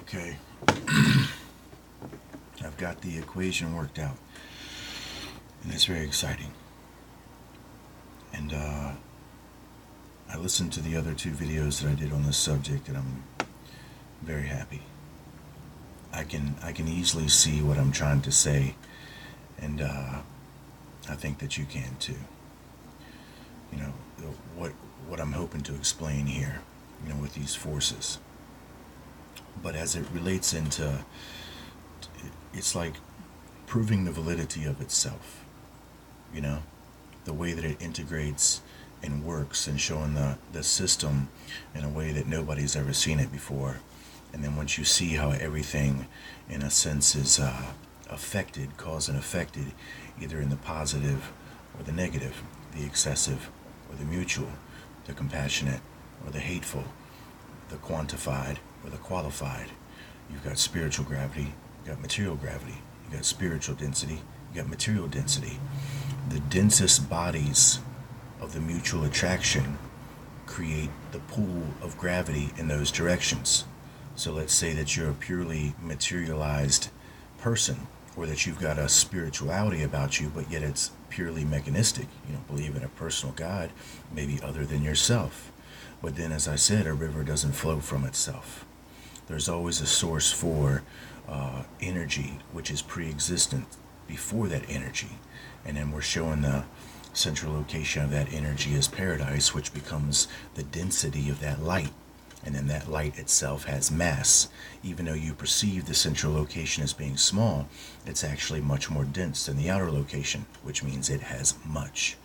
Okay, I've got the equation worked out, and it's very exciting. And I listened to the other two videos that I did on this subject, and I'm very happy. I can easily see what I'm trying to say, and I think that you can too. You know what what I'm hoping to explain here, with these forces. But as it relates into, it's like proving the validity of itself. You know, the way that it integrates and works, and showing the system in a way that nobody's ever seen it before. And then once you see how everything, in a sense, is affected, caused and affected, either in the positive or the negative, the excessive or the mutual, the compassionate or the hateful, the quantified or the qualified. You've got spiritual gravity, you've got material gravity, you've got spiritual density, you've got material density. The densest bodies of the mutual attraction create the pool of gravity in those directions. So let's say that you're a purely materialized person, or that you've got a spirituality about you, but yet it's purely mechanistic. You don't believe in a personal God, maybe other than yourself. But then, as I said, a river doesn't flow from itself. There's always a source for energy, which is pre-existent before that energy. And then we're showing the central location of that energy as paradise, which becomes the density of that light. And then that light itself has mass. Even though you perceive the central location as being small, it's actually much more dense than the outer location, which means it has much,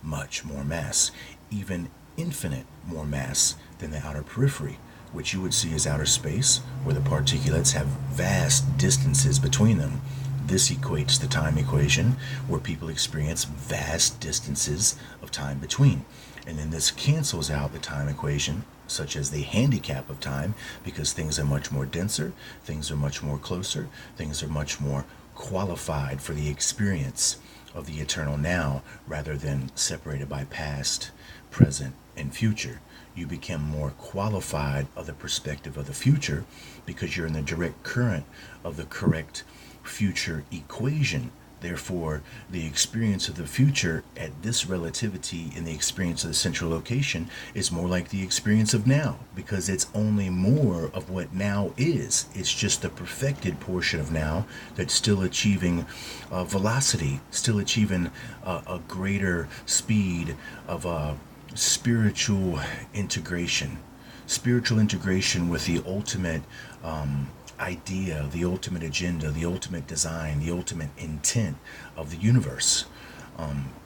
much more mass. Even infinite more mass than the outer periphery, which you would see as outer space, where the particulates have vast distances between them. This equates the time equation, where people experience vast distances of time between. And then this cancels out the time equation, such as the handicap of time, because things are much more denser, things are much more closer, things are much more qualified for the experience of the eternal now, rather than separated by past, present, and future. You become more qualified of the perspective of the future, because you're in the direct current of the correct future equation. Therefore, the experience of the future at this relativity in the experience of the central location is more like the experience of now, because it's only more of what now is. It's just the perfected portion of now that's still achieving velocity, still achieving a greater speed of spiritual integration. Spiritual integration with the ultimate idea, the ultimate agenda, the ultimate design, the ultimate intent of the universe.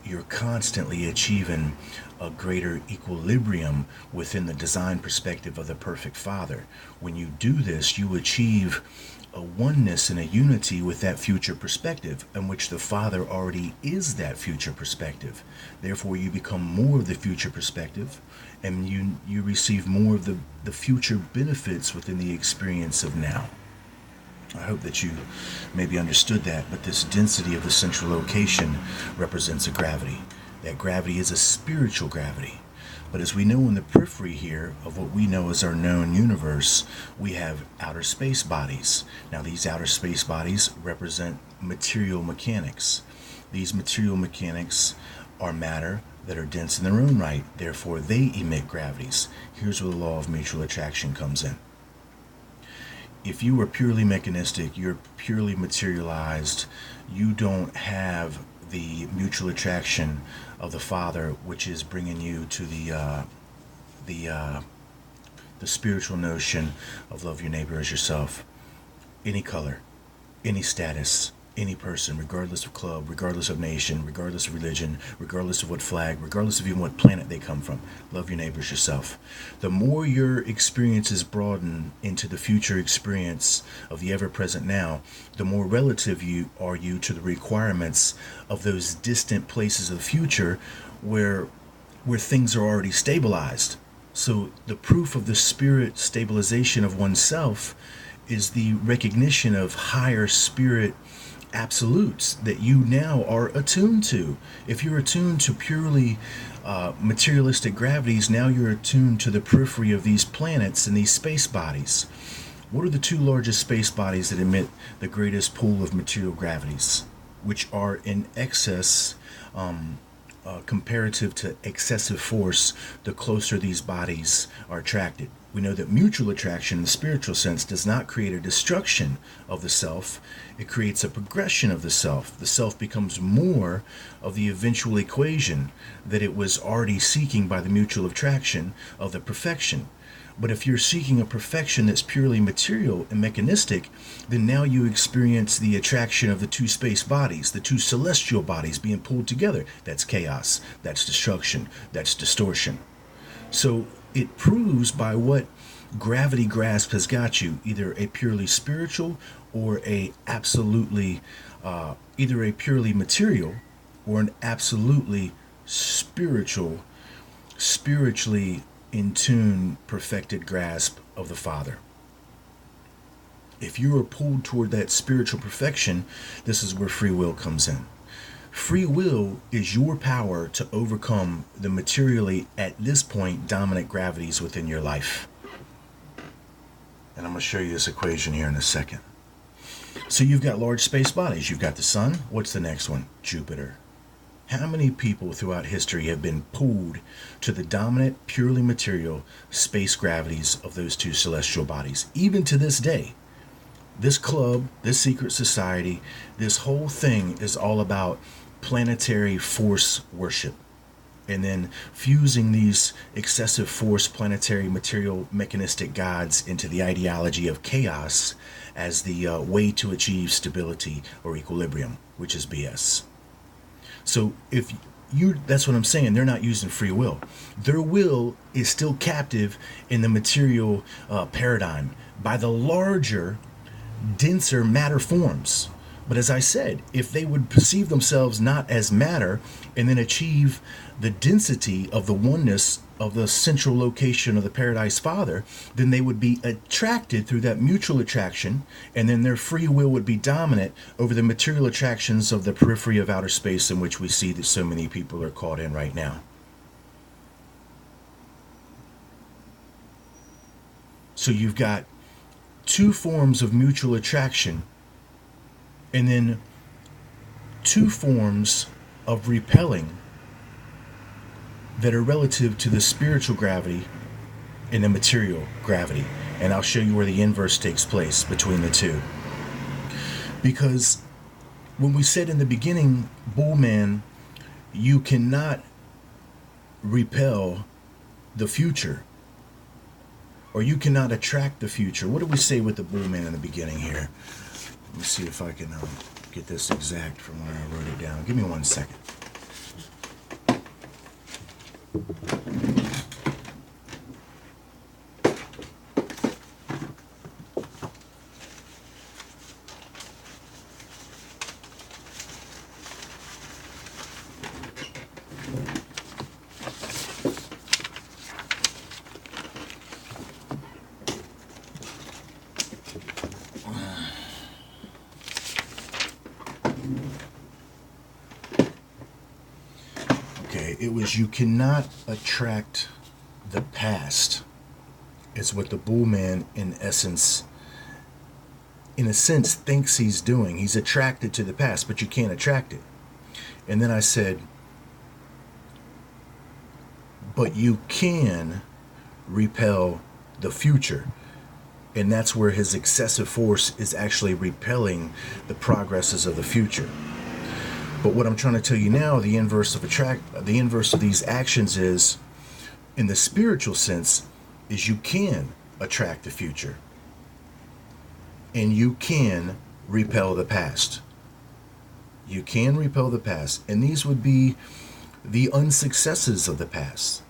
You're constantly achieving a greater equilibrium within the design perspective of the perfect Father. When you do this, you achieve a oneness and a unity with that future perspective, in which the Father already is that future perspective. Therefore, you become more of the future perspective, and you receive more of the future benefits within the experience of now. I hope that you maybe understood that, but this density of the central location represents a gravity. That gravity is a spiritual gravity. But as we know in the periphery here of what we know as our known universe, we have outer space bodies. Now, these outer space bodies represent material mechanics. These material mechanics are matter that are dense in their own right. Therefore, they emit gravities. Here's where the law of mutual attraction comes in. If you are purely mechanistic, you're purely materialized, you don't have the mutual attraction of the Father, which is bringing you to the spiritual notion of love your neighbor as yourself. Any color, any status, any person, regardless of club, regardless of nation, regardless of religion, regardless of what flag, regardless of even what planet they come from. Love your neighbors yourself. The more your experiences broaden into the future experience of the ever-present now, the more relative you are to the requirements of those distant places of the future where things are already stabilized. So the proof of the spirit stabilization of oneself is the recognition of higher spirit absolutes that you now are attuned to. If you're attuned to purely materialistic gravities, now you're attuned to the periphery of these planets and these space bodies. What are the two largest space bodies that emit the greatest pool of material gravities, which are in excess, comparative to excessive force, the closer these bodies are attracted? We know that mutual attraction in the spiritual sense does not create a destruction of the self, it creates a progression of the self. The self becomes more of the eventual equation that it was already seeking by the mutual attraction of the perfection. But if you're seeking a perfection that's purely material and mechanistic, then now you experience the attraction of the two space bodies, the two celestial bodies being pulled together. That's chaos, that's destruction, that's distortion. So it proves by what gravity grasp has got you, either a purely spiritual or a absolutely, either a purely material or an absolutely spiritual, spiritually in tune, perfected grasp of the Father. If you are pulled toward that spiritual perfection, this is where free will comes in. Free will is your power to overcome the materially, at this point, dominant gravities within your life. And I'm going to show you this equation here in a second. So you've got large space bodies. You've got the sun. What's the next one? Jupiter. How many people throughout history have been pulled to the dominant, purely material space gravities of those two celestial bodies? Even to this day, this club, this secret society, this whole thing is all about planetary force worship. And then fusing these excessive force, planetary, material, mechanistic gods into the ideology of chaos as the way to achieve stability or equilibrium, which is BS. So if that's what I'm saying, they're not using free will. Their will is still captive in the material paradigm by the larger, denser matter forms. But as I said, if they would perceive themselves not as matter and then achieve the density of the oneness of the central location of the Paradise Father, then they would be attracted through that mutual attraction, and then their free will would be dominant over the material attractions of the periphery of outer space in which we see that so many people are caught in right now. So you've got two forms of mutual attraction, and then two forms of repelling that are relative to the spiritual gravity and the material gravity. And I'll show you where the inverse takes place between the two. Because when we said in the beginning, Bullman, you cannot repel the future, or you cannot attract the future. What did we say with the Bullman in the beginning here? Let me see if I can get this exact from where I wrote it down. Give me 1 second. It was you cannot attract the past. It's what the Bullman, in a sense, thinks he's doing. He's attracted to the past, but you can't attract it. And then I said, but you can repel the future. And that's where his excessive force is actually repelling the progresses of the future. But what I'm trying to tell you now, the inverse of these actions is, in the spiritual sense, is you can attract the future. And you can repel the past. You can repel the past. And these would be the unsuccesses of the past.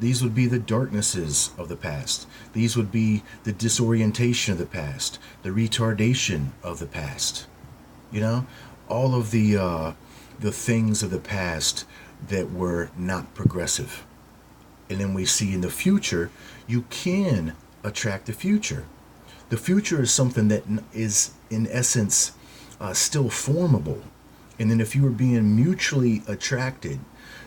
These would be the darknesses of the past. These would be the disorientation of the past, the retardation of the past. You know, all of the things of the past that were not progressive. And then we see in the future, you can attract the future. The future is something that is, in essence, still formable. And then if you are being mutually attracted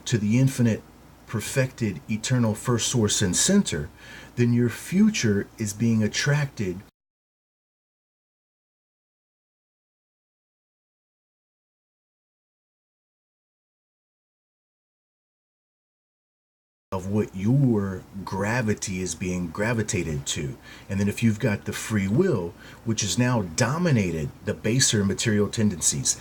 to the infinite, perfected, eternal first source and center, then your future is being attracted of what your gravity is being gravitated to. And then if you've got the free will, which has now dominated the baser material tendencies,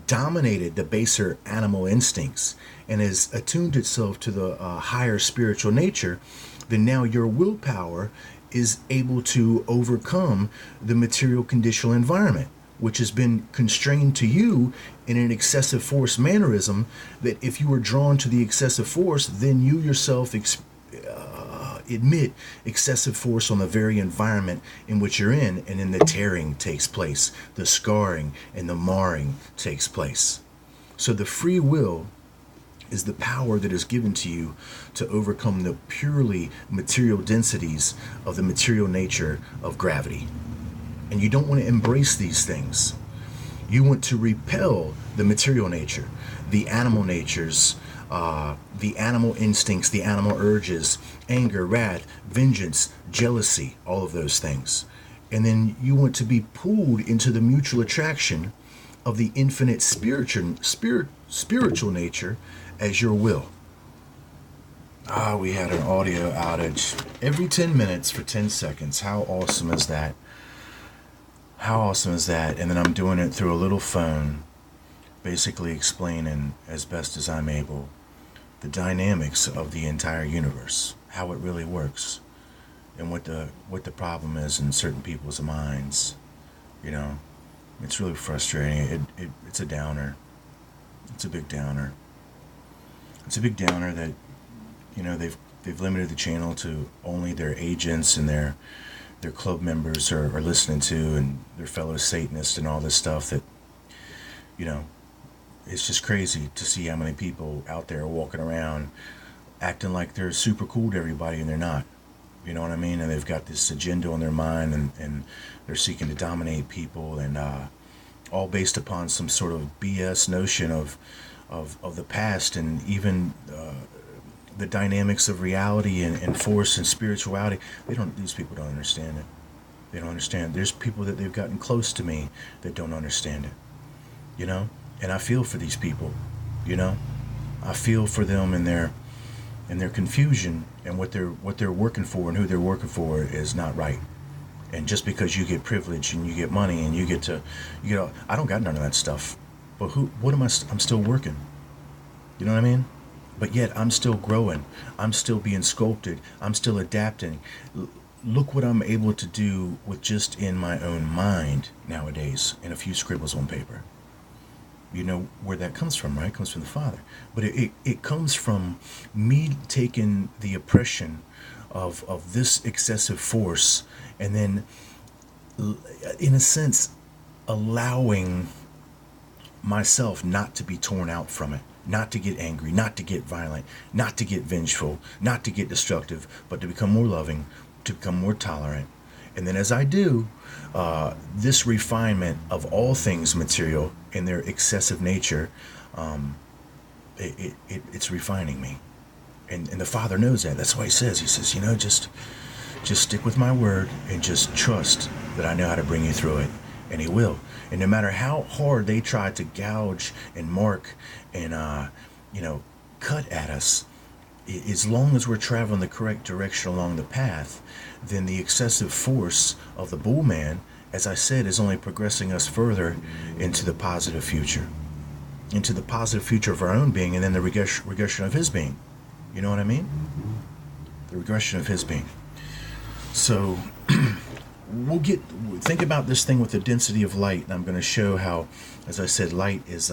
dominated the baser animal instincts, and has attuned itself to the higher spiritual nature, then now your willpower is able to overcome the material conditional environment, which has been constrained to you in an excessive force mannerism, that if you are drawn to the excessive force, then you yourself admit excessive force on the very environment in which you're in, and then the tearing takes place, the scarring and the marring takes place. So the free will is the power that is given to you to overcome the purely material densities of the material nature of gravity. And you don't want to embrace these things. You want to repel the material nature, the animal natures, the animal instincts, the animal urges, anger, wrath, vengeance, jealousy, all of those things. And then you want to be pulled into the mutual attraction of the infinite spiritual nature as your will. We had an audio outage every 10 minutes for 10 seconds. How awesome is that? How awesome is that? And then I'm doing it through a little phone, basically explaining as best as I'm able the dynamics of the entire universe, how it really works, and what the problem is in certain people's minds. You know, it's really frustrating. It's a downer. It's a big downer. It's a big downer that, you know, they've limited the channel to only their agents and their club members are listening to, and their fellow Satanists and all this stuff. That, you know, it's just crazy to see how many people out there are walking around acting like they're super cool to everybody, and they're not. You know what I mean? And they've got this agenda on their mind, and they're seeking to dominate people, and all based upon some sort of BS notion of the past, and even the dynamics of reality and force and spirituality. These people don't understand it. They don't understand. There's people that they've gotten close to me that don't understand it. You know? And I feel for these people. You know? I feel for them and their confusion, and what they're working for and who they're working for is not right. And just because you get privilege and you get money and I don't got none of that stuff. But I'm still working. You know what I mean? But yet I'm still growing. I'm still being sculpted. I'm still adapting. Look what I'm able to do with just in my own mind nowadays, and a few scribbles on paper. You know where that comes from, right? It comes from the Father. But it comes from me taking the oppression of this excessive force, and then, in a sense, allowing myself not to be torn out from it, not to get angry, not to get violent, not to get vengeful, not to get destructive, but to become more loving, to become more tolerant. And then as I do, this refinement of all things material in their excessive nature, it's refining me. And the Father knows that. That's why he says, you know, just stick with my word and just trust that I know how to bring you through it. And he will. And no matter how hard they try to gouge and mark and, cut at us, as long as we're traveling the correct direction along the path, then the excessive force of the bull man, as I said, is only progressing us further into the positive future. Into the positive future of our own being, and then the regression of his being. You know what I mean? The regression of his being. So think about this thing with the density of light, and I'm going to show how, as I said, light is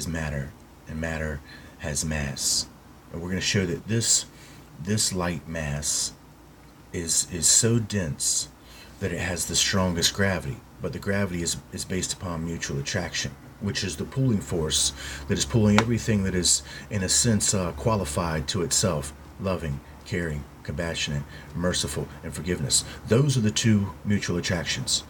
matter, and matter has mass. And we're going to show that this light mass is so dense that it has the strongest gravity, but the gravity is based upon mutual attraction, which is the pulling force that is pulling everything that is, in a sense, qualified to itself: loving, caring, compassionate, merciful, and forgiveness. Those are the two mutual attractions.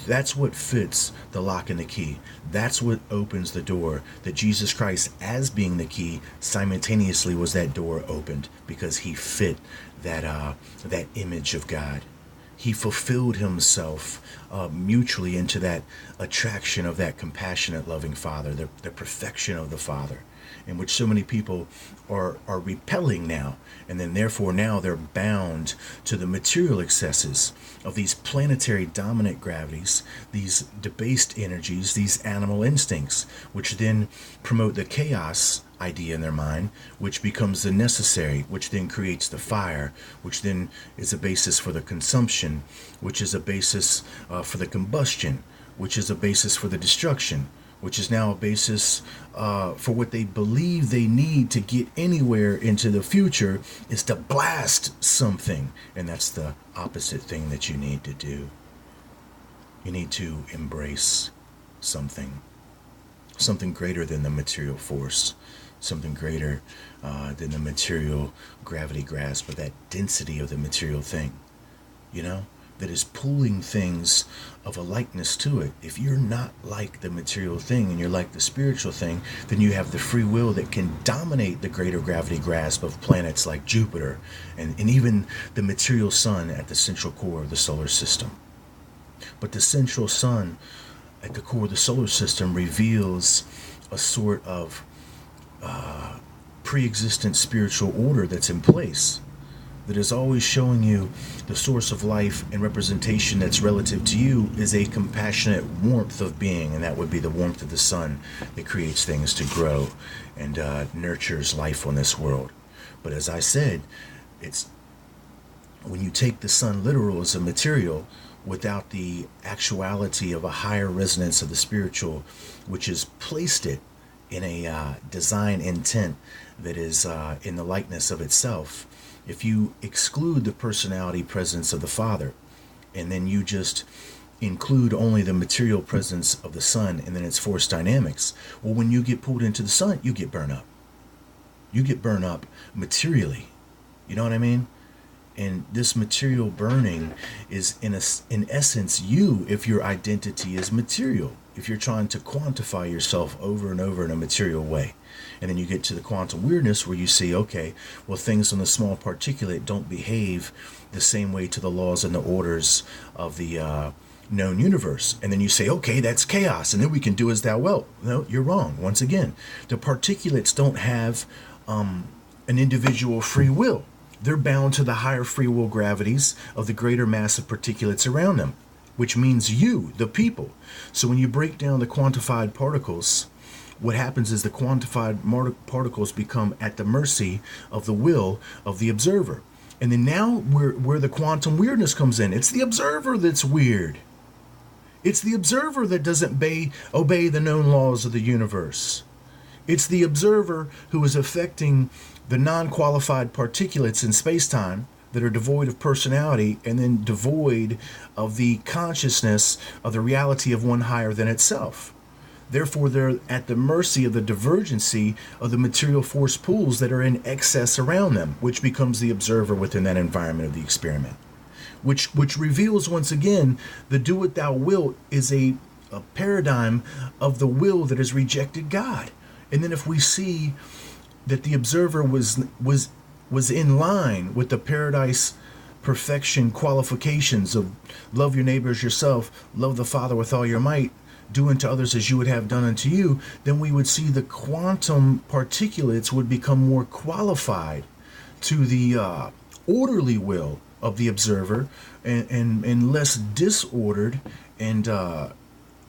That's what fits the lock and the key. That's what opens the door. That Jesus Christ, as being the key, simultaneously was that door opened, because he fit that image of God. He fulfilled himself mutually into that attraction of that compassionate, loving Father, the perfection of the Father. in which so many people are repelling now, and then therefore now they're bound to the material excesses of these planetary dominant gravities, these debased energies, these animal instincts, which then promote the chaos idea in their mind, which becomes the necessary, which then creates the fire, which then is a basis for the consumption, which is a basis for the combustion, which is a basis for the destruction, which is now a basis for what they believe they need to get anywhere into the future, is to blast something. And that's the opposite thing that you need to do. You need to embrace something greater than the material force, something greater than the material gravity grasp, or that density of the material thing, that is pulling things of a likeness to it. If you're not like the material thing and you're like the spiritual thing, then you have the free will that can dominate the greater gravity grasp of planets like Jupiter and even the material sun at the central core of the solar system. But the central sun at the core of the solar system reveals a sort of pre-existent spiritual order that's in place, that is always showing you the source of life and representation that's relative to you is a compassionate warmth of being, and that would be the warmth of the sun that creates things to grow and nurtures life on this world. But as I said, it's when you take the sun literal as a material without the actuality of a higher resonance of the spiritual, which has placed it in a design intent that is in the likeness of itself. If you exclude the personality presence of the Father, and then you just include only the material presence of the sun and then its force dynamics, well, when you get pulled into the sun, you get burned up. You get burned up materially. You know what I mean? And this material burning is in essence you, if your identity is material, if you're trying to quantify yourself over and over in a material way. And then you get to the quantum weirdness where you see, okay, well, things on the small particulate don't behave the same way to the laws and the orders of the known universe. And then you say, okay, that's chaos, and then we can do as thou wilt. No, you're wrong. Once again, the particulates don't have an individual free will. They're bound to the higher free will gravities of the greater mass of particulates around them, which means you, the people. So when you break down the quantified particles, what happens is the quantified particles become at the mercy of the will of the observer. And then now where the quantum weirdness comes in, it's the observer that's weird. It's the observer that doesn't obey the known laws of the universe. It's the observer who is affecting the non-qualified particulates in space-time that are devoid of personality and then devoid of the consciousness of the reality of one higher than itself. Therefore, they're at the mercy of the divergency of the material force pools that are in excess around them, which becomes the observer within that environment of the experiment. Which reveals, once again, the do what thou wilt is a paradigm of the will that has rejected God. And then if we see that the observer was in line with the paradise perfection qualifications of love your neighbor as yourself, love the Father with all your might, do unto others as you would have done unto you, then we would see the quantum particulates would become more qualified to the orderly will of the observer and less disordered and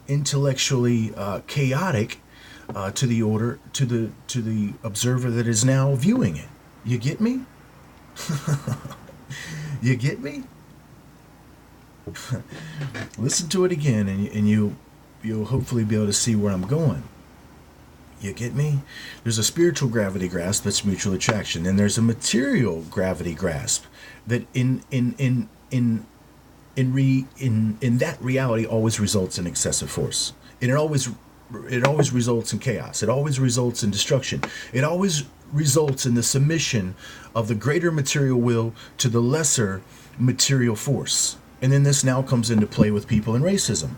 intellectually chaotic to the observer that is now viewing it. You get me? You get me? Listen to it again, and you'll hopefully be able to see where I'm going. You get me? There's a spiritual gravity grasp that's mutual attraction. Then there's a material gravity grasp that in that reality always results in excessive force. And it always results in chaos. It always results in destruction. It always results in the submission of the greater material will to the lesser material force. And then this now comes into play with people and racism.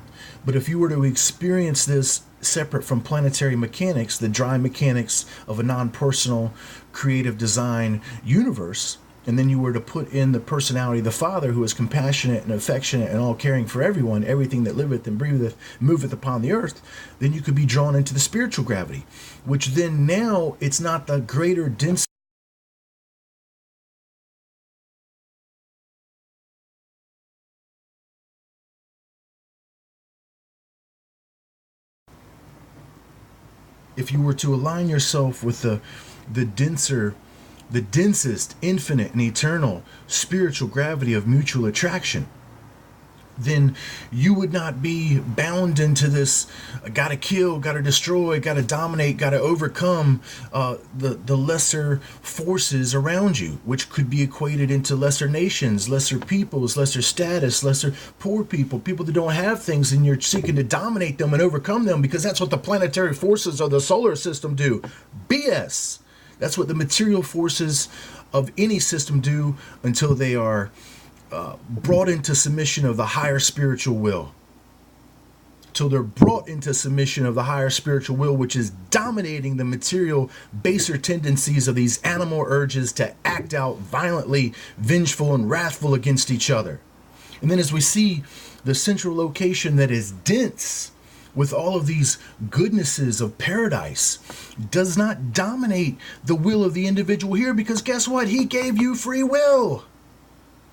But if you were to experience this separate from planetary mechanics, the dry mechanics of a non-personal creative design universe, and then you were to put in the personality of the Father, who is compassionate and affectionate and all caring for everyone, everything that liveth and breatheth, moveth upon the earth, then you could be drawn into the spiritual gravity, which then now it's not the greater density. If you were to align yourself with the denser, the densest, infinite, and eternal spiritual gravity of mutual attraction, then you would not be bound into this gotta kill, gotta destroy, gotta dominate, gotta overcome the lesser forces around you, which could be equated into lesser nations, lesser peoples, lesser status, lesser poor people, people that don't have things, and you're seeking to dominate them and overcome them because that's what the planetary forces of the solar system do. BS. That's what the material forces of any system do until they are brought into submission of the higher spiritual will. Till they're brought into submission of the higher spiritual will, which is dominating the material baser tendencies of these animal urges to act out violently, vengeful, and wrathful against each other. And then as we see the central location that is dense with all of these goodnesses of paradise does not dominate the will of the individual here, because guess what? He gave you free will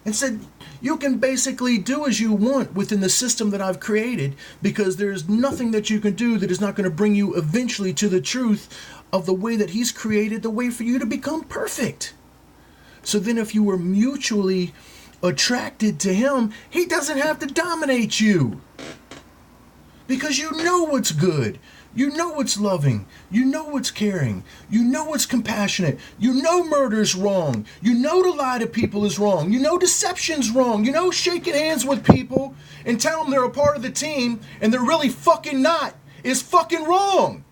and said you can basically do as you want within the system that I've created, because there's nothing that you can do that is not going to bring you eventually to the truth of the way that he's created the way for you to become perfect. So then if you were mutually attracted to him, he doesn't have to dominate you, because you know what's good. You know what's loving. You know what's caring. You know what's compassionate. You know murder's wrong. You know to lie to people is wrong. You know deception's wrong. You know shaking hands with people and tell them they're a part of the team and they're really fucking not is fucking wrong.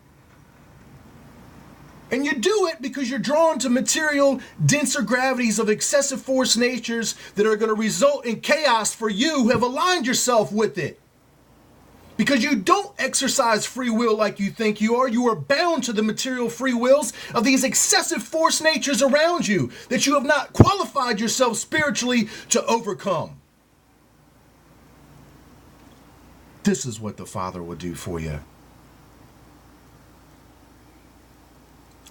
And you do it because you're drawn to material, denser gravities of excessive force natures that are going to result in chaos for you who have aligned yourself with it. Because you don't exercise free will like you think you are. You are bound to the material free wills of these excessive force natures around you that you have not qualified yourself spiritually to overcome. This is what the Father will do for you.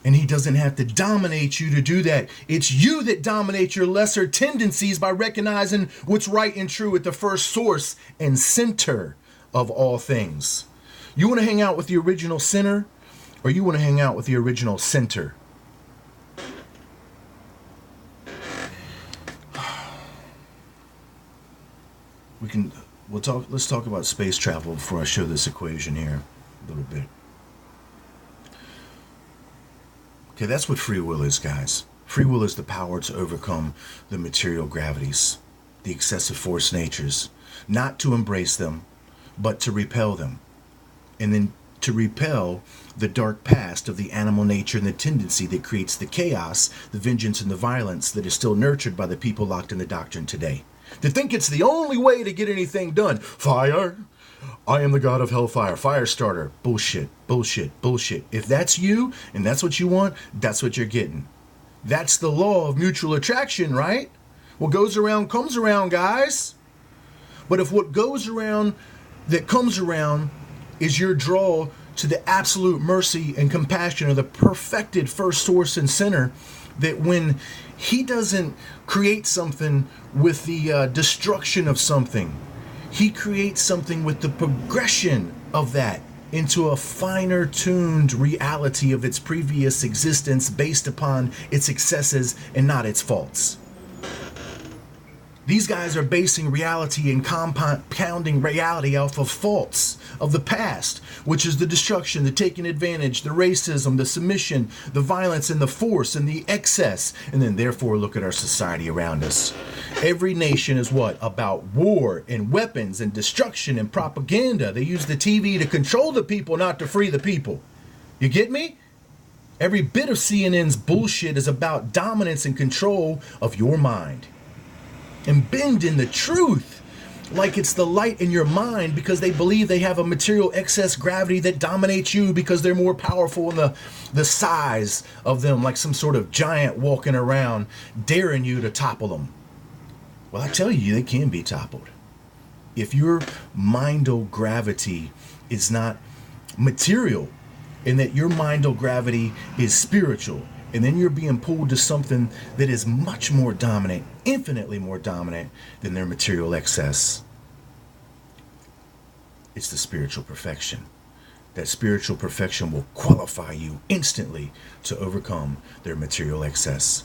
And he doesn't have to dominate you to do that. It's you that dominate your lesser tendencies by recognizing what's right and true at the first source and center of all things. You want to hang out with the original sinner, or you want to hang out with the original center? Let's talk about space travel before I show this equation here a little bit. Okay, that's what free will is, guys. Free will is the power to overcome the material gravities, the excessive force natures, not to embrace them, but to repel them, and then to repel the dark past of the animal nature and the tendency that creates the chaos, the vengeance, and the violence that is still nurtured by the people locked in the doctrine today. To think it's the only way to get anything done. Fire! I am the god of hellfire. Fire starter. Bullshit, bullshit, bullshit. If that's you, and that's what you want, that's what you're getting. That's the law of mutual attraction, right? What goes around comes around, guys. But if what goes around that comes around is your draw to the absolute mercy and compassion of the perfected first source and center, that when he doesn't create something with the destruction of something, he creates something with the progression of that into a finer tuned reality of its previous existence based upon its successes and not its faults. These guys are basing reality and compounding reality off of faults of the past, which is the destruction, the taking advantage, the racism, the submission, the violence, and the force, and the excess. And then therefore look at our society around us. Every nation is what? About war and weapons and destruction and propaganda. They use the TV to control the people, not to free the people. You get me? Every bit of CNN's bullshit is about dominance and control of your mind. And bend in the truth like it's the light in your mind because they believe they have a material excess gravity that dominates you because they're more powerful in the size of them, like some sort of giant walking around daring you to topple them. Well, I tell you, they can be toppled. If your mindal gravity is not material, and that your mindal gravity is spiritual, and then you're being pulled to something that is much more dominant, infinitely more dominant than their material excess, it's the spiritual perfection. That spiritual perfection will qualify you instantly to overcome their material excess.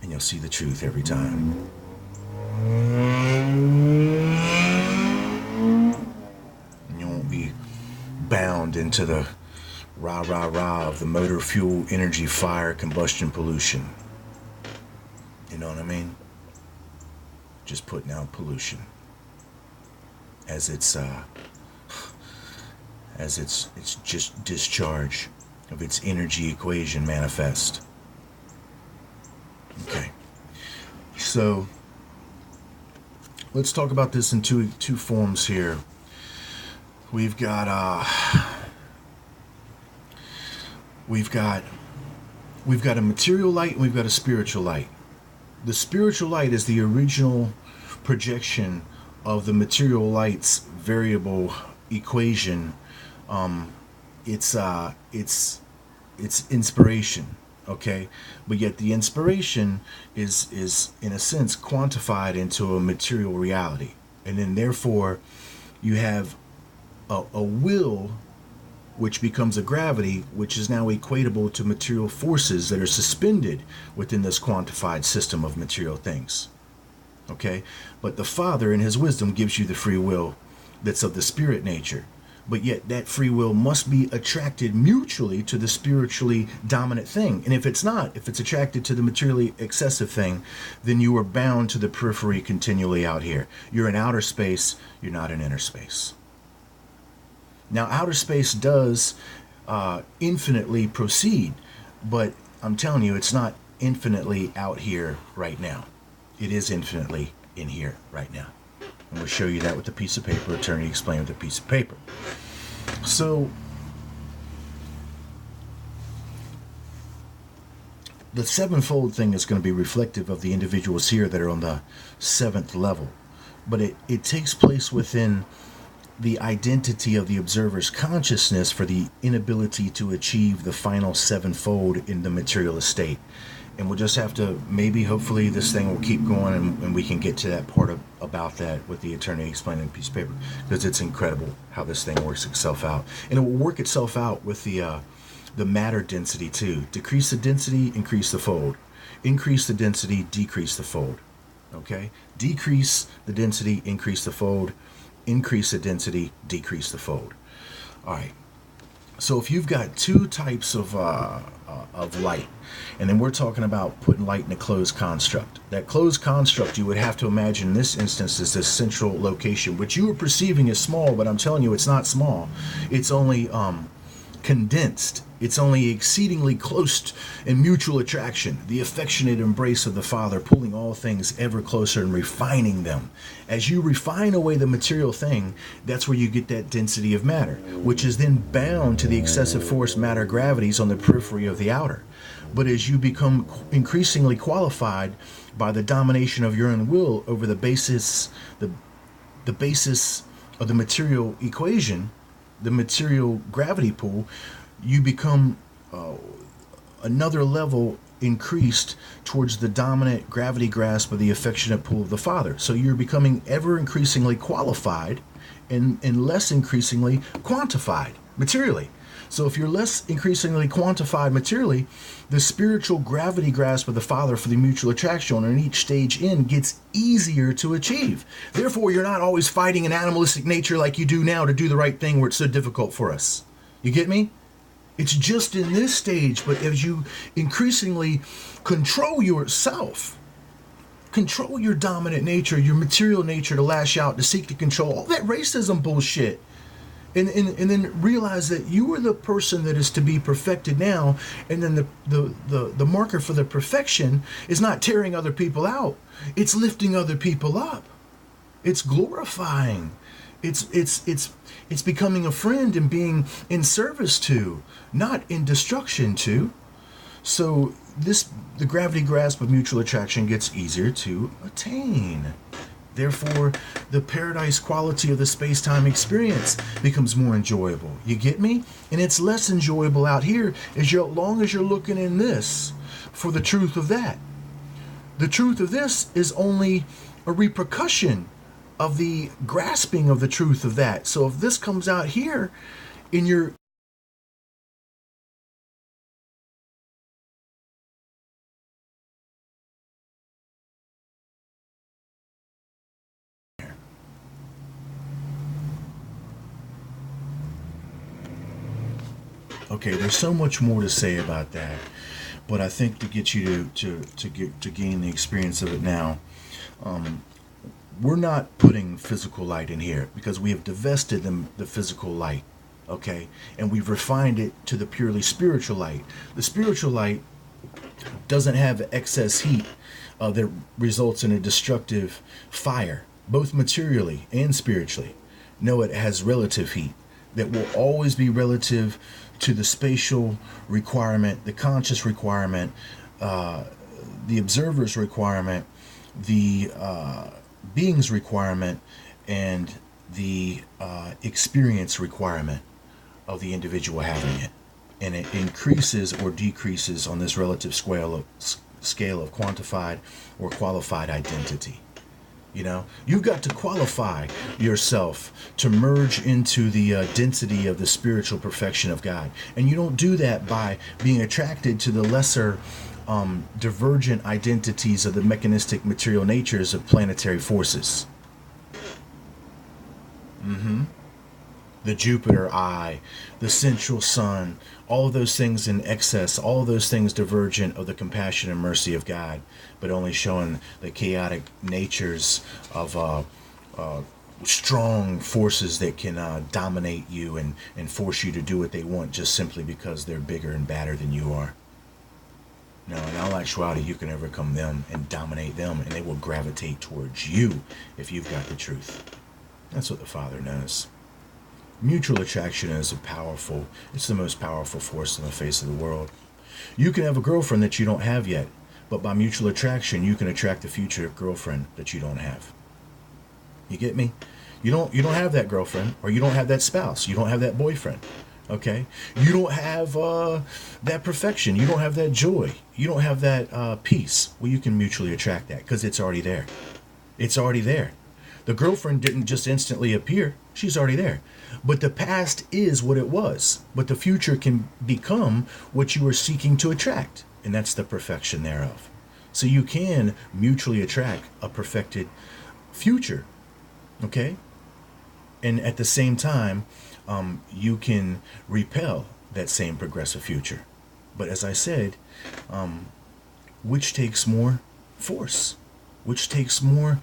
And you'll see the truth every time. And you won't be bound into the rah of the motor fuel, energy, fire, combustion, pollution. You know what I mean? Just putting out pollution as it's just discharge of its energy equation manifest. Okay, so let's talk about this in two forms here. We've got a material light and we've got a spiritual light. The spiritual light is the original projection of the material light's variable equation. It's inspiration, okay? But yet the inspiration is in a sense quantified into a material reality. And then therefore you have a will which becomes a gravity, which is now equatable to material forces that are suspended within this quantified system of material things. Okay? But the Father, in His wisdom, gives you the free will that's of the spirit nature. But yet that free will must be attracted mutually to the spiritually dominant thing. And if it's not, if it's attracted to the materially excessive thing, then you are bound to the periphery continually out here. You're in outer space, you're not in inner space. Now, outer space does infinitely proceed, but I'm telling you, it's not infinitely out here right now. It is infinitely in here right now. And we'll show you that with a piece of paper. Eternity explained with a piece of paper. So, the sevenfold thing is going to be reflective of the individuals here that are on the seventh level. But it takes place within the identity of the observer's consciousness for the inability to achieve the final sevenfold in the material estate. And we'll just have to, maybe, hopefully, this thing will keep going and we can get to that part about that with the Eternity explaining piece of paper, because it's incredible how this thing works itself out. And it will work itself out with the matter density too. Decrease the density, increase the fold. Increase the density, decrease the fold. Okay? Decrease the density, increase the fold. Increase the density, decrease the fold. All right. So if you've got two types of light, and then we're talking about putting light in a closed construct. That closed construct, you would have to imagine in this instance is this central location, which you are perceiving as small, but I'm telling you it's not small. It's only condensed. It's only exceedingly close in mutual attraction, the affectionate embrace of the Father, pulling all things ever closer and refining them. As you refine away the material thing, that's where you get that density of matter, which is then bound to the excessive force matter gravities on the periphery of the outer. But as you become increasingly qualified by the domination of your own will over the basis of the material equation, the material gravity pool, you become another level increased towards the dominant gravity grasp of the affectionate pull of the Father. So you're becoming ever increasingly qualified and less increasingly quantified materially. So if you're less increasingly quantified materially, the spiritual gravity grasp of the Father for the mutual attraction on each stage in gets easier to achieve. Therefore, you're not always fighting an animalistic nature like you do now to do the right thing where it's so difficult for us. You get me? It's just in this stage, but as you increasingly control yourself, control your dominant nature, your material nature to lash out, to seek to control all that racism bullshit, and then realize that you are the person that is to be perfected now, and then the marker for the perfection is not tearing other people out, it's lifting other people up. It's glorifying. It's becoming a friend and being in service to, not in destruction to. So the gravity grasp of mutual attraction gets easier to attain. Therefore, the paradise quality of the space-time experience becomes more enjoyable. You get me? And it's less enjoyable out here as long as you're looking in this for the truth of that. The truth of this is only a repercussion of the grasping of the truth of that. So if this comes out here in your okay, there's so much more to say about that, but I think to get you to gain the experience of it now, we're not putting physical light in here because we have divested them the physical light, okay, and we've refined it to the purely spiritual light. The spiritual light doesn't have excess heat that results in a destructive fire, both materially and spiritually. No, it has relative heat that will always be relative to the spatial requirement, the conscious requirement, the observer's requirement, the being's requirement, and the experience requirement of the individual having it. And it increases or decreases on this relative scale of quantified or qualified identity. You know, you've got to qualify yourself to merge into the density of the spiritual perfection of God. And you don't do that by being attracted to the lesser divergent identities of the mechanistic material natures of planetary forces. The Jupiter eye, the central sun, all of those things in excess, all of those things divergent of the compassion and mercy of God, but only showing the chaotic natures of strong forces that can dominate you and force you to do what they want just simply because they're bigger and badder than you are. No, in all actuality, you can overcome them and dominate them, and they will gravitate towards you if you've got the truth. That's what the Father knows. Mutual attraction is it's the most powerful force on the face of the world. You can have a girlfriend that you don't have yet, but by mutual attraction, you can attract the future girlfriend that you don't have. You get me? You don't have that girlfriend, or you don't have that spouse. You don't have that boyfriend. Okay? You don't have that perfection. You don't have that joy. You don't have that peace. Well, you can mutually attract that because it's already there. It's already there. The girlfriend didn't just instantly appear. She's already there. But the past is what it was. But the future can become what you are seeking to attract. And that's the perfection thereof. So you can mutually attract a perfected future. Okay? And at the same time, you can repel that same progressive future. But as I said, which takes more force? Which takes more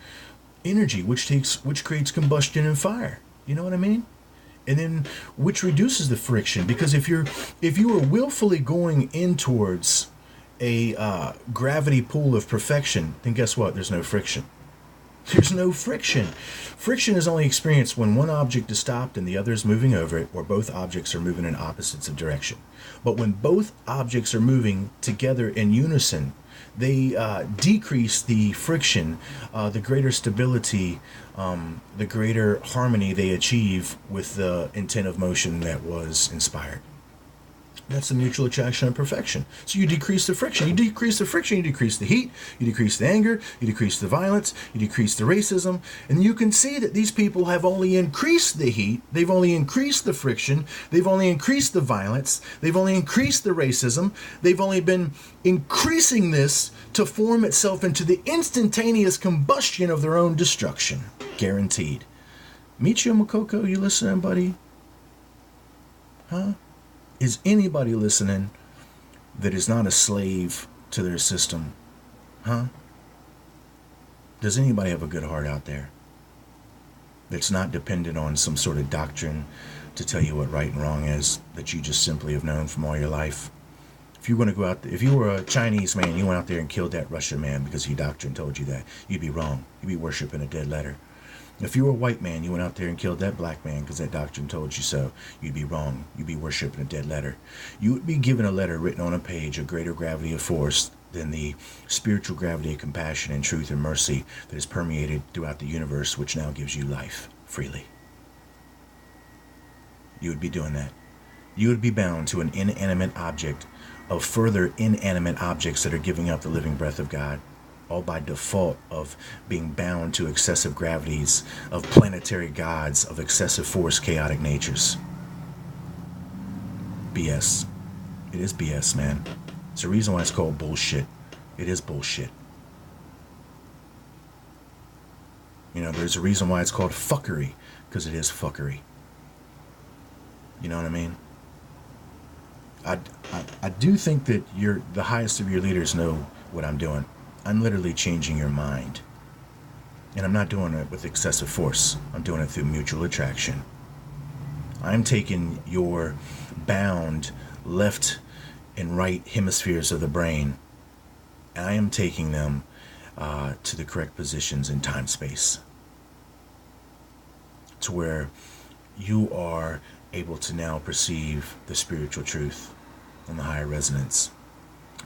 energy? Which creates combustion and fire? You know what I mean? And then which reduces the friction? Because if you are willfully going in towards a gravity pool of perfection, then guess what? There's no friction. There's no friction. Friction is only experienced when one object is stopped and the other is moving over it, or both objects are moving in opposites of direction. But when both objects are moving together in unison, they decrease the friction, the greater stability, the greater harmony they achieve with the intent of motion that was inspired. That's the mutual attraction of perfection. So you decrease the friction. You decrease the friction, you decrease the heat, you decrease the anger, you decrease the violence, you decrease the racism. And you can see that these people have only increased the heat, they've only increased the friction, they've only increased the violence, they've only increased the racism, they've only been increasing this to form itself into the instantaneous combustion of their own destruction. Guaranteed. Michio Makoko, you listening, buddy? Huh? Is anybody listening that is not a slave to their system? Huh? Does anybody have a good heart out there that's not dependent on some sort of doctrine to tell you what right and wrong is, that you just simply have known from all your life? If you want to go out there, if you were a Chinese man, you went out there and killed that Russian man because your doctrine told you that, you'd be wrong. You'd be worshiping a dead letter. If you were a white man, you went out there and killed that black man because that doctrine told you so, you'd be wrong. You'd be worshiping a dead letter. You would be given a letter written on a page of greater gravity of force than the spiritual gravity of compassion and truth and mercy that is permeated throughout the universe, which now gives you life freely. You would be doing that. You would be bound to an inanimate object of further inanimate objects that are giving up the living breath of God, all by default of being bound to excessive gravities of planetary gods of excessive force, chaotic natures. BS. It is BS, man. It's the reason why it's called bullshit. It is bullshit. You know, there's a reason why it's called fuckery, because it is fuckery. You know what I mean? I do think that the highest of your leaders know what I'm doing. I'm literally changing your mind. And I'm not doing it with excessive force. I'm doing it through mutual attraction. I'm taking your bound left and right hemispheres of the brain. And I am taking them to the correct positions in time-space. To where you are able to now perceive the spiritual truth and the higher resonance.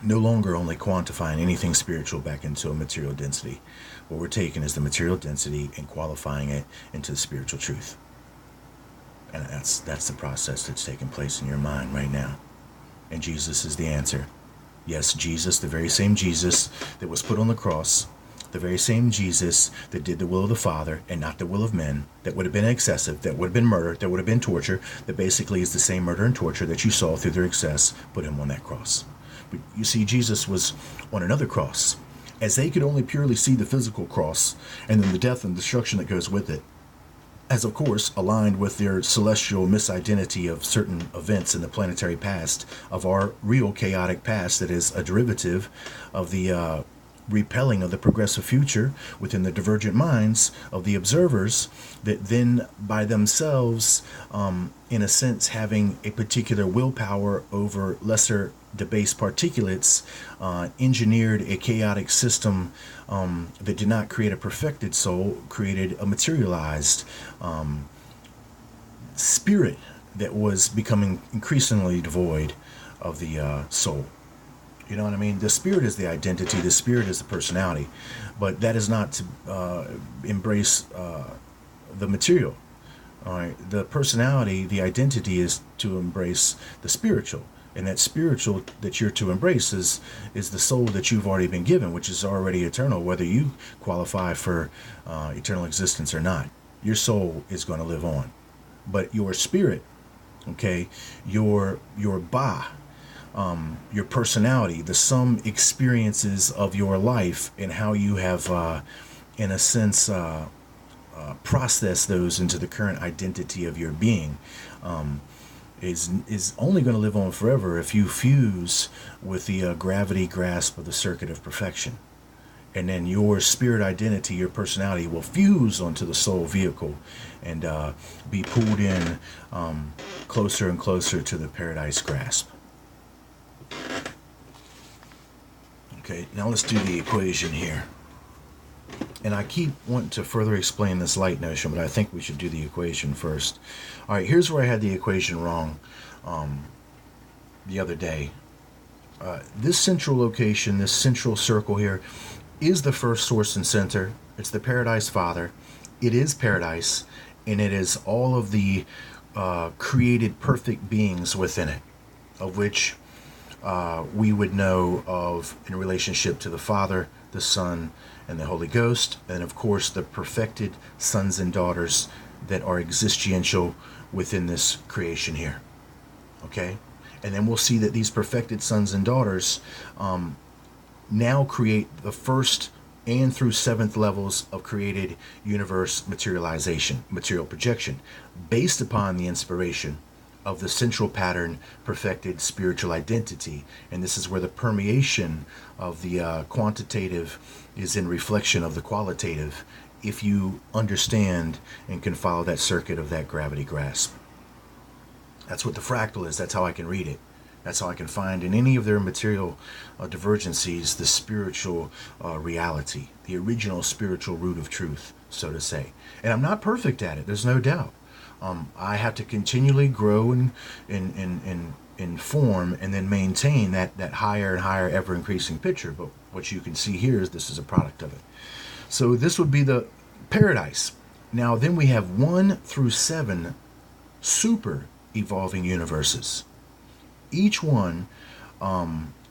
No longer only quantifying anything spiritual back into a material density. What we're taking is the material density and qualifying it into the spiritual truth. And that's the process that's taking place in your mind right now. And Jesus is the answer. Yes, Jesus, the very same Jesus that was put on the cross, the very same Jesus that did the will of the Father and not the will of men, that would have been excessive, that would have been murder, that would have been torture, that basically is the same murder and torture that you saw through their excess, put him on that cross. But you see, Jesus was on another cross, as they could only purely see the physical cross and then the death and destruction that goes with it, as of course aligned with their celestial misidentity of certain events in the planetary past of our real chaotic past that is a derivative of the repelling of the progressive future within the divergent minds of the observers that then by themselves, in a sense, having a particular willpower over lesser debased particulates, engineered a chaotic system that did not create a perfected soul, created a materialized spirit that was becoming increasingly devoid of the soul. You know what I mean? The spirit is the identity, the spirit is the personality, but that is not to embrace the material. All right, the personality, the identity is to embrace the spiritual. And that spiritual that you're to embrace is the soul that you've already been given, which is already eternal, whether you qualify for eternal existence or not. Your soul is going to live on. But your spirit, okay, your ba, your personality, the sum experiences of your life and how you have, in a sense, processed those into the current identity of your being, is only going to live on forever if you fuse with the gravity grasp of the circuit of perfection. And then your spirit identity, your personality will fuse onto the soul vehicle and be pulled in closer and closer to the paradise grasp. Okay, now let's do the equation here. And I keep wanting to further explain this light notion, but I think we should do the equation first. All right, here's where I had the equation wrong the other day. This central location, this central circle here, is the first source and center. It's the Paradise Father. It is paradise, and it is all of the created perfect beings within it, of which we would know of in relationship to the Father, the Son, and the Holy Ghost, and of course the perfected sons and daughters that are existential within this creation here. Okay? And then we'll see that these perfected sons and daughters now create the first and through seventh levels of created universe materialization, material projection, based upon the inspiration of the central pattern perfected spiritual identity. And this is where the permeation of the quantitative is in reflection of the qualitative, if you understand and can follow that circuit of that gravity grasp. That's what the fractal is. That's how I can read it. That's how I can find in any of their material divergencies the spiritual reality, the original spiritual root of truth so to say. And I'm not perfect at it, there's no doubt. I have to continually grow in form and then maintain that higher and higher ever increasing picture. But what you can see here is this is a product of it. So this would be the paradise. Now then we have 1 through 7 super evolving universes. Each one,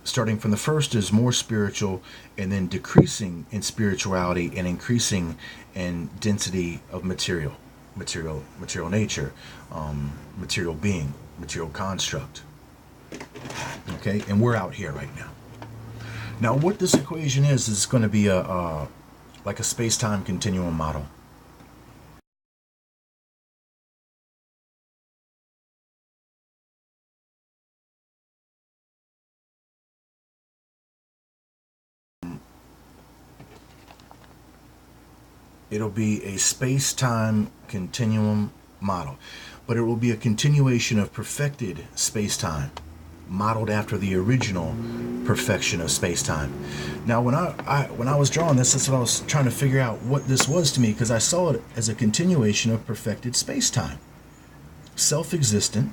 starting from the first, is more spiritual, and then decreasing in spirituality and increasing in density of material nature, material being, material construct. Okay, and we're out here right now. Now, what this equation is going to be like a space-time continuum model. It'll be a space-time continuum model, but it will be a continuation of perfected space-time, modeled after the original perfection of space-time. Now, when I was drawing this, that's what I was trying to figure out what this was to me, because I saw it as a continuation of perfected space-time, self-existent,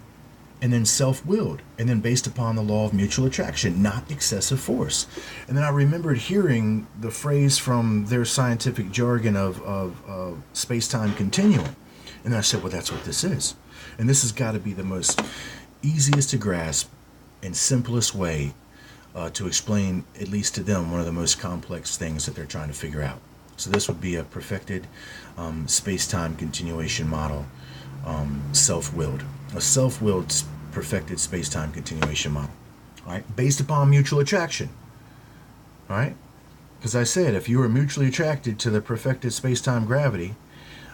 and then self-willed, and then based upon the law of mutual attraction, not excessive force. And then I remembered hearing the phrase from their scientific jargon of space-time continuum. And then I said, well, that's what this is. And this has got to be the most easiest to grasp and simplest way to explain, at least to them, one of the most complex things that they're trying to figure out. So this would be a perfected space-time continuation model, self-willed. A self-willed perfected space-time continuation model, all right, based upon mutual attraction, all right? Because I said, if you are mutually attracted to the perfected space-time gravity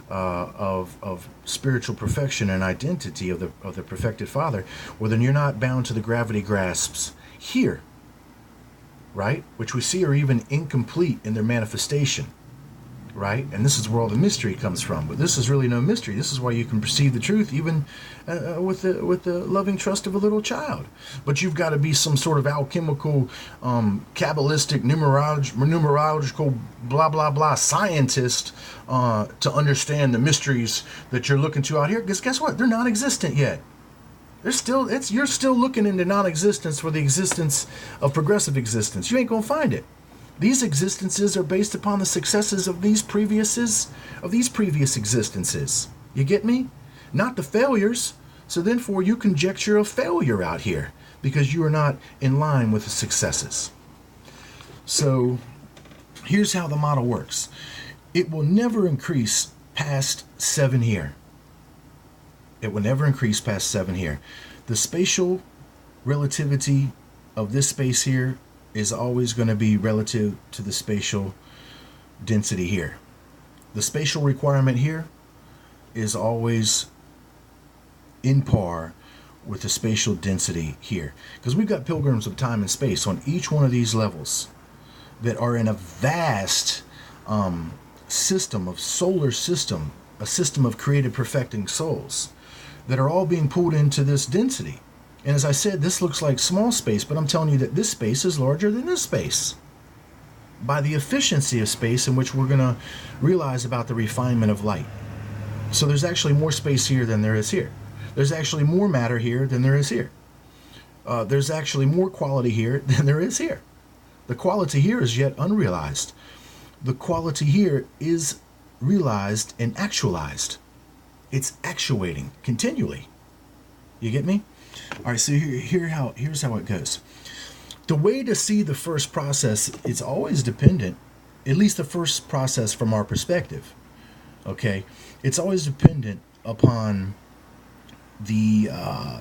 of spiritual perfection and identity of the perfected Father, well, then you're not bound to the gravity grasps here, right? Which we see are even incomplete in their manifestation, right? And this is where all the mystery comes from. But this is really no mystery. This is why you can perceive the truth even with the loving trust of a little child. But you've got to be some sort of alchemical, Kabbalistic, numerological, blah, blah, blah scientist to understand the mysteries that you're looking to out here. Because guess what? They're non-existent yet. You're still looking into non-existence for the existence of progressive existence. You ain't going to find it. These existences are based upon the successes of these previous existences. You get me? Not the failures. So therefore you conjecture a failure out here because you are not in line with the successes. So here's how the model works. It will never increase past 7 here. It will never increase past 7 here. The spatial relativity of this space here is always going to be relative to the spatial density here. The spatial requirement here is always in par with the spatial density here. Because we've got pilgrims of time and space on each one of these levels that are in a vast system of solar system, a system of created perfecting souls that are all being pulled into this density. And as I said, this looks like small space, but I'm telling you that this space is larger than this space by the efficiency of space, in which we're going to realize about the refinement of light. So there's actually more space here than there is here. There's actually more matter here than there is here. There's actually more quality here than there is here. The quality here is yet unrealized. The quality here is realized and actualized. It's actuating continually. You get me? All right, so here's how it goes. The way to see the first process is always dependent, at least the first process from our perspective, okay? It's always dependent upon the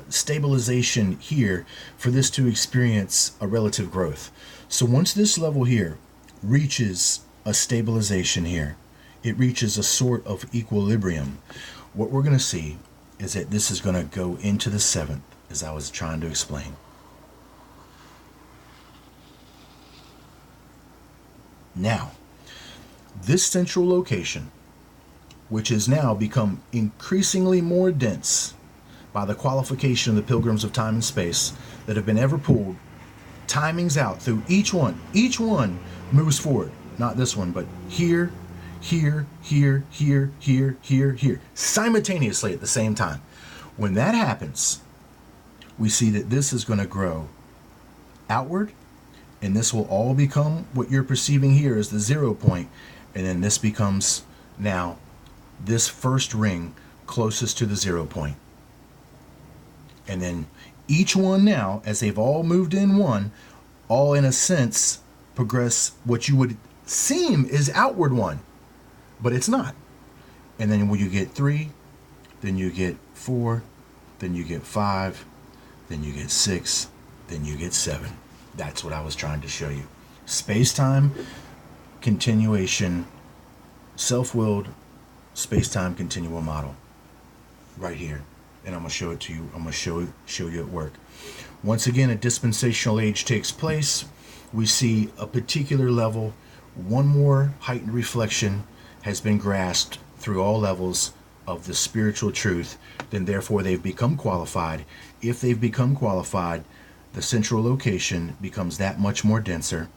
stabilization here for this to experience a relative growth. So once this level here reaches a stabilization here, it reaches a sort of equilibrium, what we're going to see is that this is going to go into the 7th, as I was trying to explain. Now, this central location, which has now become increasingly more dense by the qualification of the pilgrims of time and space that have been ever pulled, timings out through each one. Each one moves forward. Not this one, but here, here, here, here, here, here, here, simultaneously at the same time. When that happens, we see that this is going to grow outward, and this will all become what you're perceiving here as the 0 point, and then this becomes now this first ring closest to the 0 point. And then each one now, as they've all moved in one, all in a sense progress what you would seem is outward one, but it's not. And then when you get 3, then you get 4, then you get 5, then you get 6, then you get 7. That's what I was trying to show you. Space-time continuation, self-willed space-time continual model right here. And I'm going to show it to you. I'm going to show you at work. Once again, a dispensational age takes place. We see a particular level. One more heightened reflection has been grasped through all levels of the spiritual truth. Then therefore they've become qualified. If they've become qualified, the central location becomes that much more denser.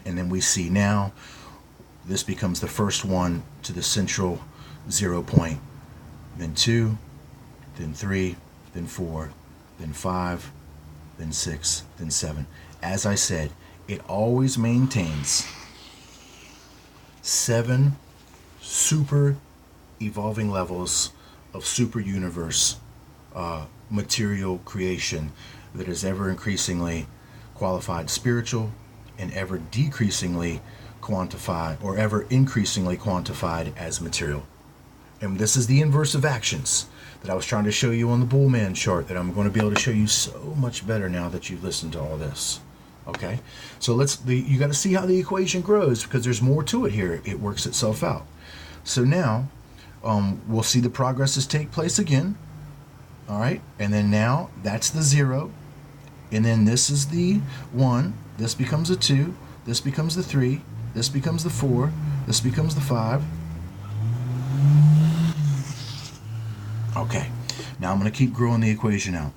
And then we see now this becomes the first one to the central 0 point. Then 2, then 3, then 4, then 5, then 6, then 7. As I said, it always maintains 7 super evolving levels of super universe material creation that is ever increasingly qualified spiritual and ever decreasingly quantified or ever increasingly quantified as material. And this is the inverse of actions that I was trying to show you on the Bullman chart that I'm going to be able to show you so much better now that you've listened to all this. Okay, so you got to see how the equation grows, because there's more to it here. It works itself out. So now we'll see the progresses take place again. All right, and then now that's the 0, and then this is the 1. This becomes a 2. This becomes the 3. This becomes the 4. This becomes the 5. Okay, now I'm going to keep growing the equation out.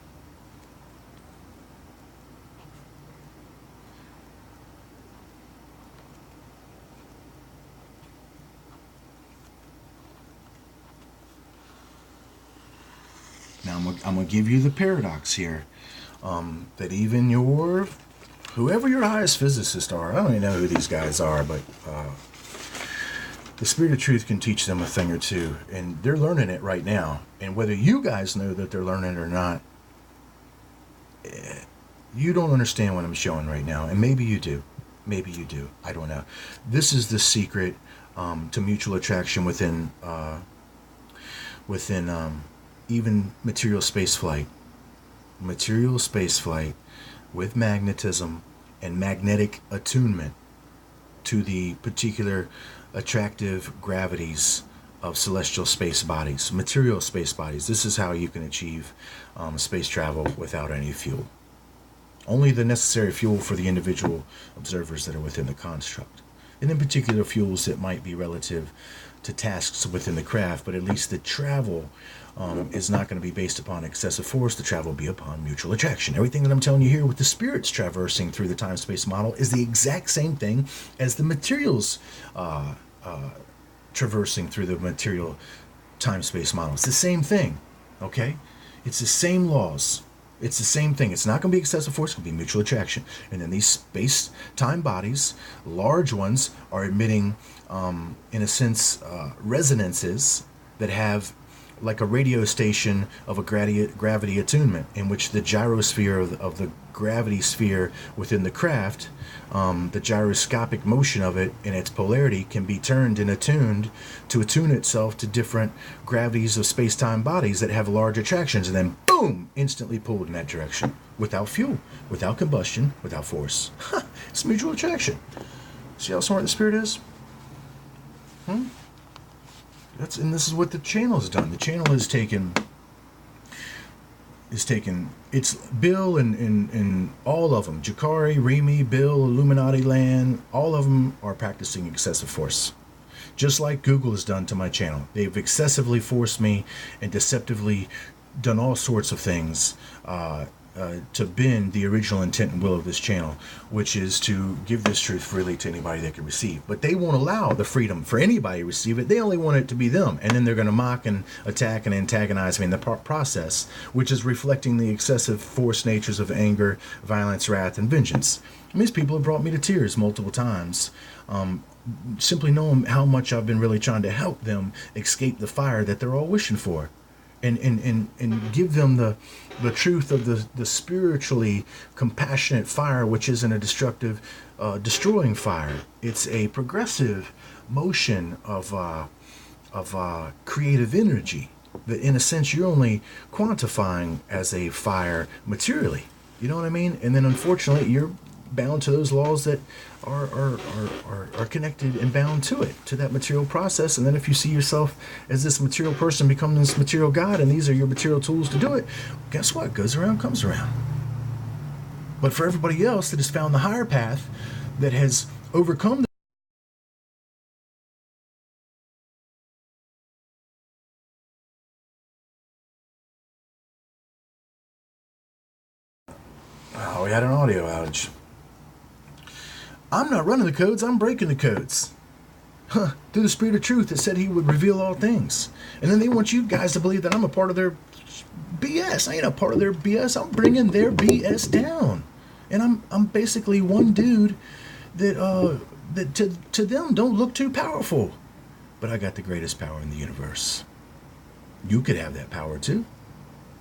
Now I'm going to give you the paradox here, that even whoever your highest physicists are, I don't even know who these guys are, but the Spirit of Truth can teach them a thing or two, and they're learning it right now. And whether you guys know that they're learning it or not, you don't understand what I'm showing right now, and maybe you do. Maybe you do. I don't know. This is the secret to mutual attraction within even material space flight. Material space flight with magnetism and magnetic attunement to the particular attractive gravities of celestial space bodies, material space bodies. This is how you can achieve space travel without any fuel. Only the necessary fuel for the individual observers that are within the construct. And in particular fuels that might be relative to tasks within the craft, but at least the travel is not going to be based upon excessive force. The travel will be upon mutual attraction. Everything that I'm telling you here with the spirits traversing through the time-space model is the exact same thing as the materials traversing through the material time-space model. It's the same thing, okay? It's the same laws. It's the same thing. It's not going to be excessive force. It's going to be mutual attraction. And then these space-time bodies, large ones, are emitting, in a sense, resonances that have like a radio station of a gravity attunement, in which the gyrosphere of the gravity sphere within the craft, the gyroscopic motion of it and its polarity can be turned and attuned to attune itself to different gravities of space-time bodies that have large attractions, and then boom, instantly pulled in that direction without fuel, without combustion, without force. It's mutual attraction. See how smart the Spirit is? And this is what the channel has done. The channel has taken it's Bill and all of them, Jakari, Remy, Bill, Illuminati Land, all of them are practicing excessive force. Just like Google has done to my channel. They've excessively forced me and deceptively done all sorts of things to bend the original intent and will of this channel, which is to give this truth freely to anybody that can receive. But they won't allow the freedom for anybody to receive it. They only want it to be them. And then they're going to mock and attack and antagonize me in the process, which is reflecting the excessive force natures of anger, violence, wrath, and vengeance. And these people have brought me to tears multiple times. Simply knowing how much I've been really trying to help them escape the fire that they're all wishing for. And give them the truth of the spiritually compassionate fire, which isn't a destructive, destroying fire. It's a progressive motion of creative energy that, in a sense, you're only quantifying as a fire materially. You know what I mean? And then, unfortunately, you're bound to those laws that are connected and bound to it, to that material process. And then if you see yourself as this material person, become this material God, and these are your material tools to do it, guess what? Goes around, comes around. But for everybody else that has found the higher path, that has overcome we had an audio outage. I'm not running the codes, I'm breaking the codes. Through the Spirit of Truth that said he would reveal all things. And then they want you guys to believe that I'm a part of their BS. I ain't a part of their BS. I'm bringing their BS down. And I'm basically one dude that to them don't look too powerful. But I got the greatest power in the universe. You could have that power too,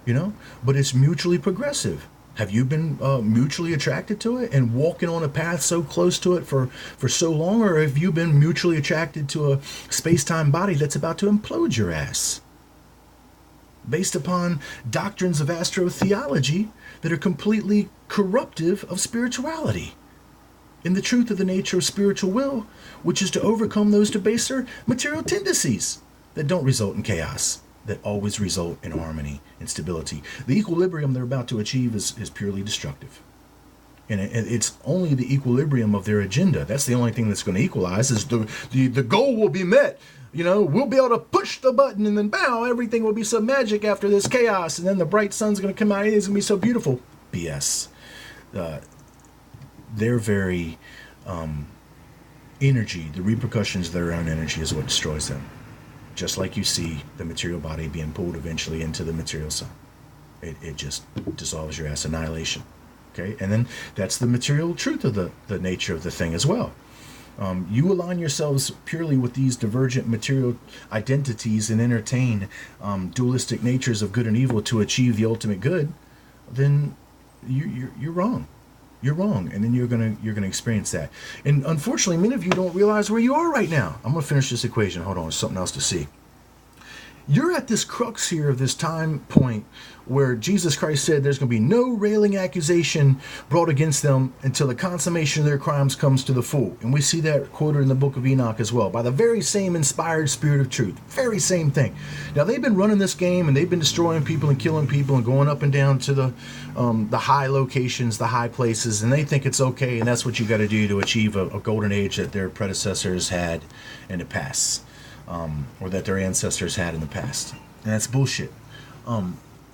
you know? But it's mutually progressive. Have you been mutually attracted to it and walking on a path so close to it for so long? Or have you been mutually attracted to a space-time body that's about to implode your ass? Based upon doctrines of astrotheology that are completely corruptive of spirituality. In the truth of the nature of spiritual will, which is to overcome those debaser material tendencies that don't result in chaos, that always result in harmony and stability. The equilibrium they're about to achieve is purely destructive. And it's only the equilibrium of their agenda. That's the only thing that's going to equalize, is the goal will be met. You know, we'll be able to push the button and then bow, everything will be so magic after this chaos, and then the bright sun's going to come out, it's going to be so beautiful. BS. Their very energy, the repercussions of their own energy is what destroys them. Just like you see the material body being pulled eventually into the material sun. It just dissolves your ass, annihilation. Okay? And then that's the material truth of the nature of the thing as well. You align yourselves purely with these divergent material identities and entertain dualistic natures of good and evil to achieve the ultimate good, then you're wrong. You're wrong, and then you're gonna experience that. And unfortunately, many of you don't realize where you are right now. I'm gonna finish this equation. Hold on, there's something else to see. You're at this crux here of this time point where Jesus Christ said there's going to be no railing accusation brought against them until the consummation of their crimes comes to the full. And we see that quoted in the book of Enoch as well, by the very same inspired Spirit of truth. Very same thing. Now, they've been running this game, and they've been destroying people and killing people and going up and down to the high locations, the high places, and they think it's okay, and that's what you got to do to achieve a golden age that their predecessors had in the past. Or that their ancestors had in the past. And that's bullshit.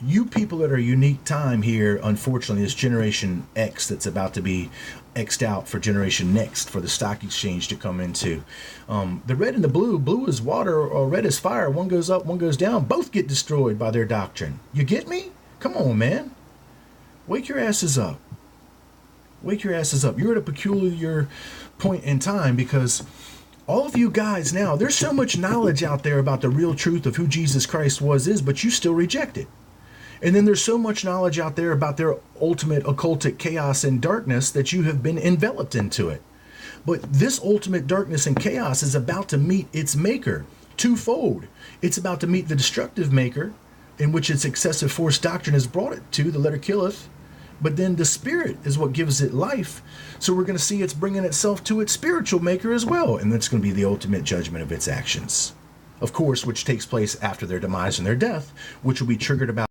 You people at our unique time here, unfortunately, this Generation X that's about to be X'd out for Generation Next, for the stock exchange to come into. The red and the blue is water, or red is fire. One goes up, one goes down. Both get destroyed by their doctrine. You get me? Come on, man. Wake your asses up. Wake your asses up. You're at a peculiar point in time, because all of you guys now, there's so much knowledge out there about the real truth of who Jesus Christ is, but you still reject it. And then there's so much knowledge out there about their ultimate occultic chaos and darkness that you have been enveloped into it. But this ultimate darkness and chaos is about to meet its maker twofold. It's about to meet the destructive maker, in which its excessive force doctrine has brought it to, the letter killeth. But then the Spirit is what gives it life. So we're going to see it's bringing itself to its spiritual maker as well. And that's going to be the ultimate judgment of its actions. Of course, which takes place after their demise and their death, which will be triggered about